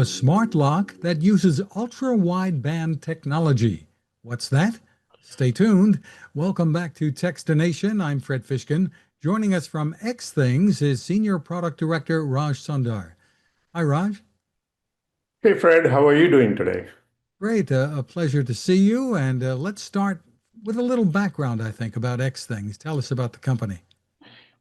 a smart lock that uses ultra wideband technology. What's that? Stay tuned. Welcome back to Techstination. I'm Fred Fishkin. Joining us from X Things is Senior Product Director Raj Sundar. Hi, Raj. Hey Fred, how are you doing today? Great. A pleasure to see you. And let's start with a little background, I think, about X Things. Tell us about the company.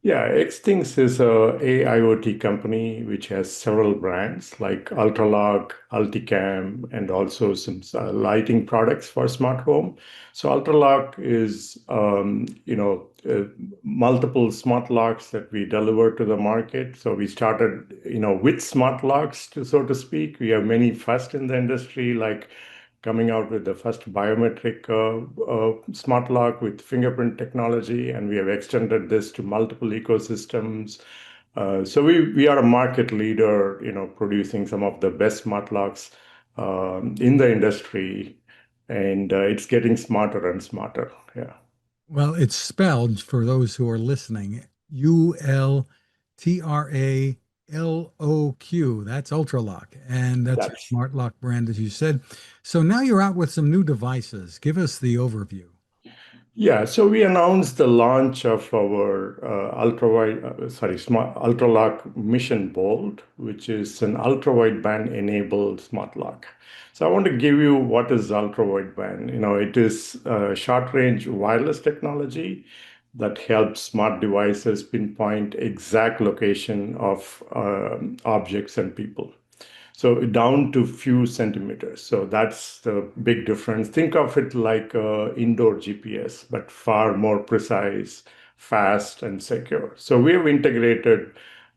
Yeah, Xthings is a AIoT company which has several brands like ULTRALOQ, Ulticam, and also some lighting products for smart home. So ULTRALOQ is, multiple smart locks that we deliver to the market. So we started, with smart locks, so to speak. We have many first in the industry, like coming out with the first biometric smart lock with fingerprint technology, and we have extended this to multiple ecosystems. So we are a market leader, producing some of the best smart locks in the industry, and it's getting smarter and smarter. Yeah, Well, it's spelled for those who are listening ULTRALOQ. That's UltraLock. And that's your that's smart lock brand, as you said. So now you're out with some new devices. Give us the overview. Yeah, so we announced the launch of our smart ultra lock Mission Bolt, which is an ultra wideband enabled smart lock. So I want to give you what is ultra wideband. It is short range wireless technology that helps smart devices pinpoint exact location of objects and people. So down to few centimeters. So that's the big difference. Think of it like indoor GPS, but far more precise, fast, and secure. So we have integrated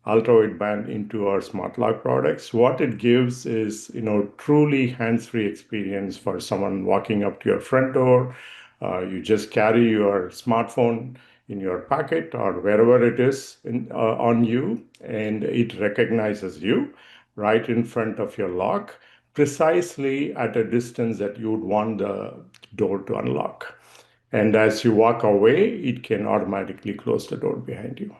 ultra-wideband into our smart lock products. What it gives is, truly hands-free experience for someone walking up to your front door. You just carry your smartphone in your pocket or wherever it is on you, and it recognizes you right in front of your lock, precisely at a distance that you would want the door to unlock. And as you walk away, it can automatically close the door behind you.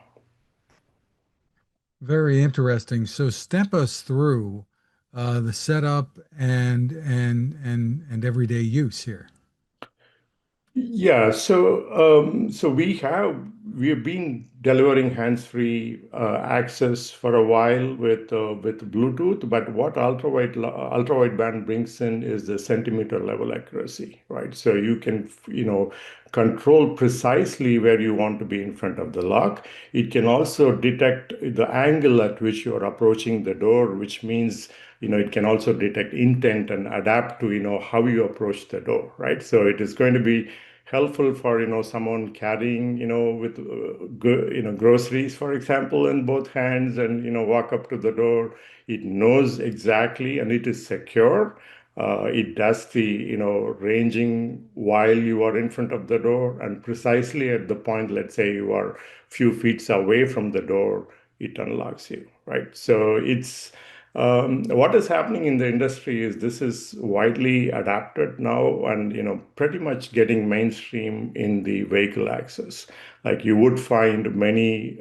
Very interesting. So step us through the setup and everyday use here. Yeah, so we have been delivering hands-free access for a while with Bluetooth, but what ultra wideband brings in is the centimeter level accuracy, right? So you can control precisely where you want to be in front of the lock. It can also detect the angle at which you are approaching the door, which means it can also detect intent and adapt to how you approach the door, right? So it is going to be helpful for someone carrying with groceries, for example, in both hands, and walk up to the door. It knows exactly, and it is secure. It does the ranging while you are in front of the door, and precisely at the point, let's say you are few feet away from the door, it unlocks you, right? So it's what is happening in the industry is this is widely adapted now, and pretty much getting mainstream in the vehicle access. Like you would find many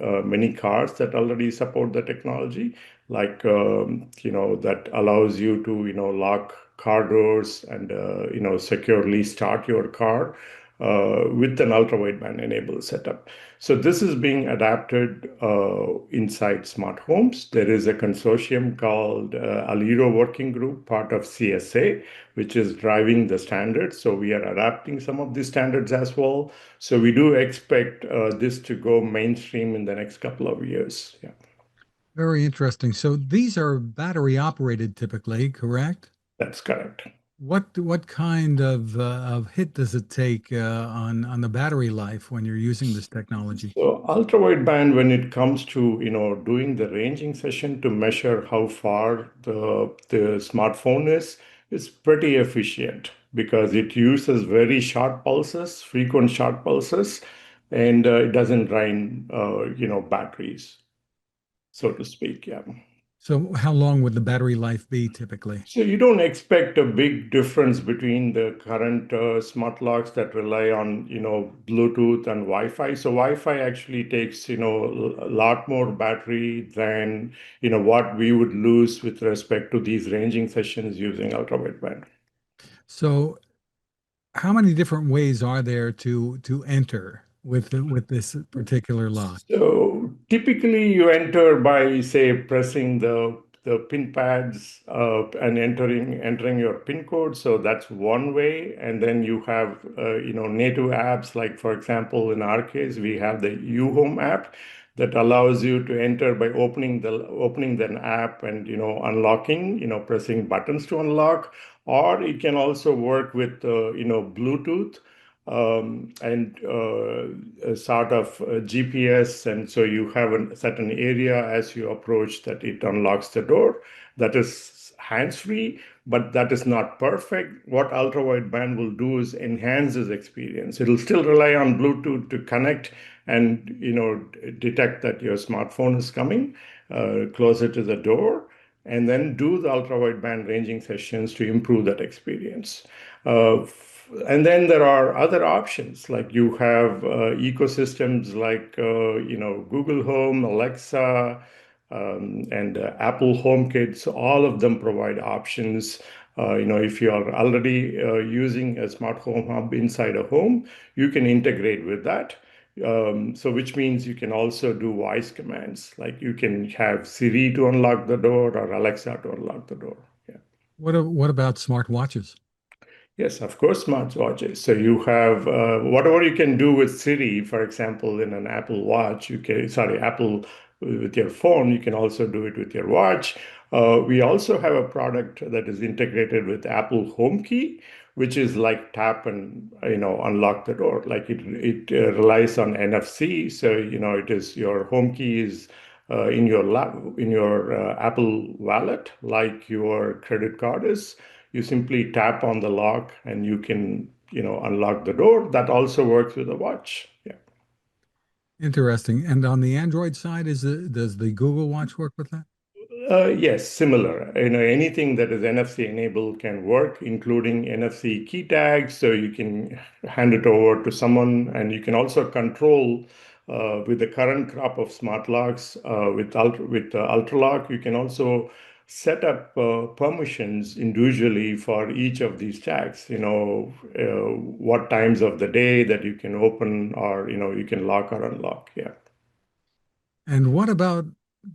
cars that already support the technology, like that allows you to lock car doors and securely start your car with an ultra wideband enabled setup. So this is being adapted inside smart homes. There is a consortium called Aliro Working Group, part of CSA, which is driving the standards. So we are adapting some of these standards as well. So we do expect this to go mainstream in the next couple of years. Yeah, Very interesting. So these are battery operated typically, correct? that's correct. What kind of hit does it take on the battery life when you're using this technology? So ultra wideband, when it comes to doing the ranging session to measure how far the smartphone is pretty efficient because it uses very short pulses, frequent short pulses, and it doesn't drain batteries, so to speak. Yeah. So how long would the battery life be typically? So you don't expect a big difference between the current smart locks that rely on, Bluetooth and Wi-Fi. So Wi-Fi actually takes, a lot more battery than, what we would lose with respect to these ranging sessions using ultra wideband. So how many different ways are there to enter with this particular lock? So typically you enter by say pressing the pin pads and entering your pin code. So that's one way. And then you have native apps like for example in our case we have the U-Home app that allows you to enter by opening the app and unlocking, pressing buttons to unlock. Or it can also work with Bluetooth and a sort of GPS, and so you have a certain area as you approach that it unlocks the door. That is hands-free, but that is not perfect. What ultra wideband will do is enhance this experience. It'll still rely on Bluetooth to connect and detect that your smartphone is coming closer to the door, and then do the ultra wideband ranging sessions to improve that experience. And then there are other options like you have ecosystems like Google Home, Alexa, and Apple HomeKit. So all of them provide options. If you are already using a smart home hub inside a home, you can integrate with that. So which means you can also do voice commands, like you can have Siri to unlock the door or Alexa to unlock the door. Yeah. What about smart watches? Yes, of course, smartwatches. So you have whatever you can do with Siri, for example, in an Apple Watch, Apple with your phone, you can also do it with your watch. We also have a product that is integrated with Apple HomeKey, which is like tap and unlock the door. Like it relies on NFC, so it is your HomeKey is in your Apple Wallet, like your credit card is. You simply tap on the lock and you can unlock the door. That also works with a watch. Yeah. Interesting. And on the Android side, does the Google Watch work with that? Yes, similar. Anything that is NFC enabled can work, including NFC key tags. So you can hand it over to someone, and you can also control with the current crop of smart locks with UltraLock. You can also set up permissions individually for each of these tags. What times of the day that you can open, or you can lock or unlock. Yeah. And what about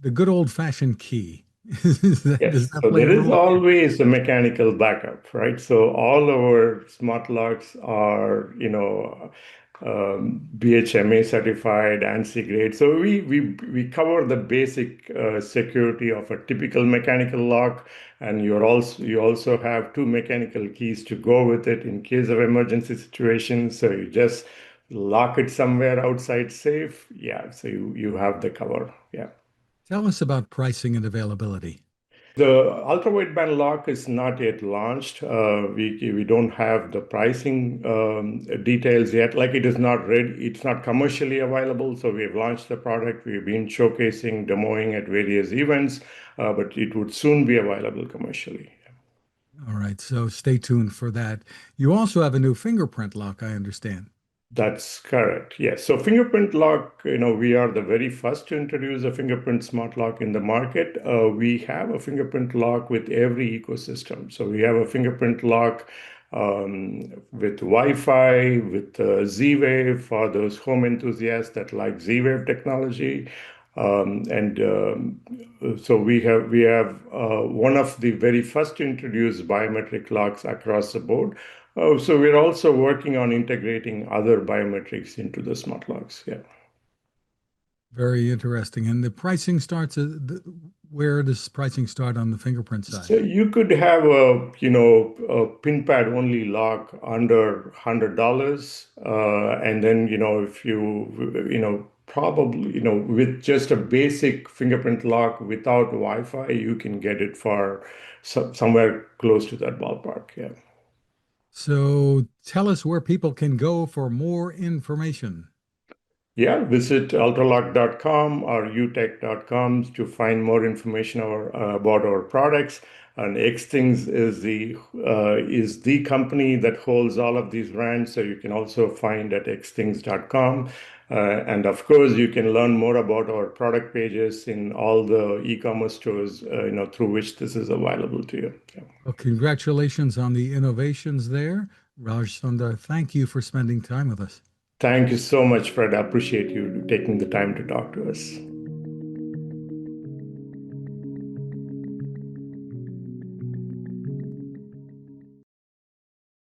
the good old-fashioned key? Does Yes, that so play there a is role here? always a mechanical backup, right? So all our smart locks are, BHMA certified, ANSI grade. So we cover the basic security of a typical mechanical lock, and you also have two mechanical keys to go with it in case of emergency situations. So you just lock it somewhere outside safe. Yeah, so you have the cover. Yeah. Tell us about pricing and availability. The ultra wideband lock is not yet launched. We don't have the pricing details yet. Like it is not ready. It's not commercially available. So we have launched the product. We've been showcasing, demoing at various events, but it would soon be available commercially. All right, so stay tuned for that. You also have a new fingerprint lock, I understand. That's correct. Yes. So fingerprint lock, we are the very first to introduce a fingerprint smart lock in the market. We have a fingerprint lock with every ecosystem. So we have a fingerprint lock with Wi-Fi, with Z-Wave for those home enthusiasts that like Z-Wave technology. And so we have one of the very first to introduce biometric locks across the board. Oh, so we're also working on integrating other biometrics into the smart locks. Yeah. Very interesting. And the pricing starts where does pricing start on the fingerprint side? So you could have a pin pad only lock under $100, and then if probably with just a basic fingerprint lock without Wi-Fi, you can get it for somewhere close to that ballpark. Yeah. So tell us where people can go for more information. Yeah, visit ultraloq.com or utech.com to find more information about our products. And Xthings is the company that holds all of these brands. So you can also find at xthings.com. And of course, you can learn more about our product pages in all the e-commerce stores, through which this is available to you. Yeah. Well, congratulations on the innovations there. Raj Sundar, thank you for spending time with us. Thank you so much, Fred. I appreciate you taking the time to talk to us.